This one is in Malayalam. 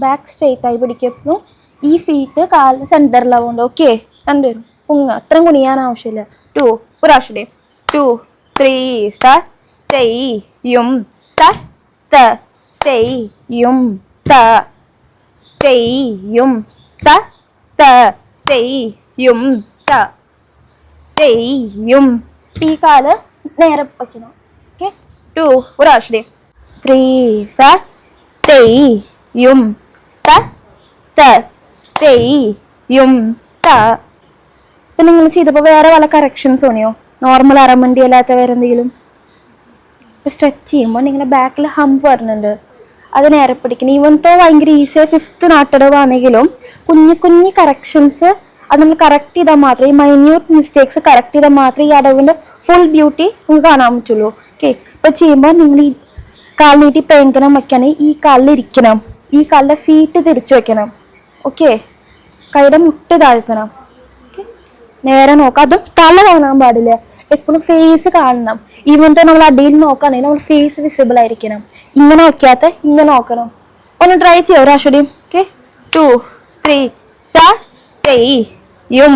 ബാക്ക് സ്ട്രെയിറ്റ് ആയി പിടിക്കുന്നു. ഈ ഫീറ്റ് കാലിന് സെന്ററിലാവുണ്ട്. ഓക്കെ, രണ്ടുപേരും പൊങ്ങ. അത്രയും കുനിയാൻ ആവശ്യമില്ല. 2 പ്രാവശ്യം. 2 3 സ്റ്റാർട്ട്. തെയ്യും ത ത തെയ്യും ത തെയ്യും ത ത തെയ്യും ത തെയ്യും. ഈ കാല് നേരെ വയ്ക്കണം. ഓക്കെ, 2 പ്രാവശ്യം. 3 സ്റ്റാർട്ട്. തെയ്യും ത ത തെയ്യും ത. ഇപ്പം നിങ്ങൾ ചെയ്തപ്പോൾ വേറെ വല്ല കറക്ഷൻസ് തോന്നിയോ? നോർമൽ അറമണ്ടി അല്ലാത്ത വേറെ എന്തെങ്കിലും? ഇപ്പം സ്ട്രെച്ച് ചെയ്യുമ്പോൾ നിങ്ങളുടെ ബാക്കിൽ ഹംപ് വരുന്നുണ്ട്, അത് നേരെ പിടിക്കണം. ഇവൻതോ ഭയങ്കര ഈസിയായി 5th നാട്ടടവാണെങ്കിലും കുഞ്ഞു കുഞ്ഞു കറക്ഷൻസ് അത് നമ്മൾ കറക്റ്റ് ചെയ്താൽ മാത്രമേ, ഈ മൈന്യൂട്ട് മിസ്റ്റേക്സ് കറക്റ്റ് ചെയ്താൽ മാത്രമേ ഈ അടവിൻ്റെ ഫുൾ ബ്യൂട്ടി നിങ്ങൾക്ക് കാണാൻ പറ്റുള്ളൂ. ഓക്കെ, ഇപ്പം ചെയ്യുമ്പോൾ നിങ്ങൾ ഈ കാൽ നീട്ടി പെങ്കനം വയ്ക്കുകയാണെങ്കിൽ ഈ കാലിൽ ഇരിക്കണം, ഈ കാലിൻ്റെ ഫീറ്റ് തിരിച്ചു വെക്കണം. ഓക്കെ, കൈയുടെ മുട്ട് താഴ്ത്തണം. ഓക്കെ, നേരെ നോക്കാം. അതും തല കാണാൻ പാടില്ല, എപ്പോഴും ഫേസ് കാണണം. ഈവൻ നമ്മൾ അടിയിൽ നോക്കുകയാണെങ്കിൽ നമ്മൾ ഫേസ് വിസിബിൾ ആയിരിക്കണം. ഇങ്ങനെ നോക്കാത്ത ഇങ്ങനെ നോക്കണം. ഒന്ന് ട്രൈ ചെയ്യാം ഒരാഴ്ചയും. Okay, 2 3 start. തെയ്യും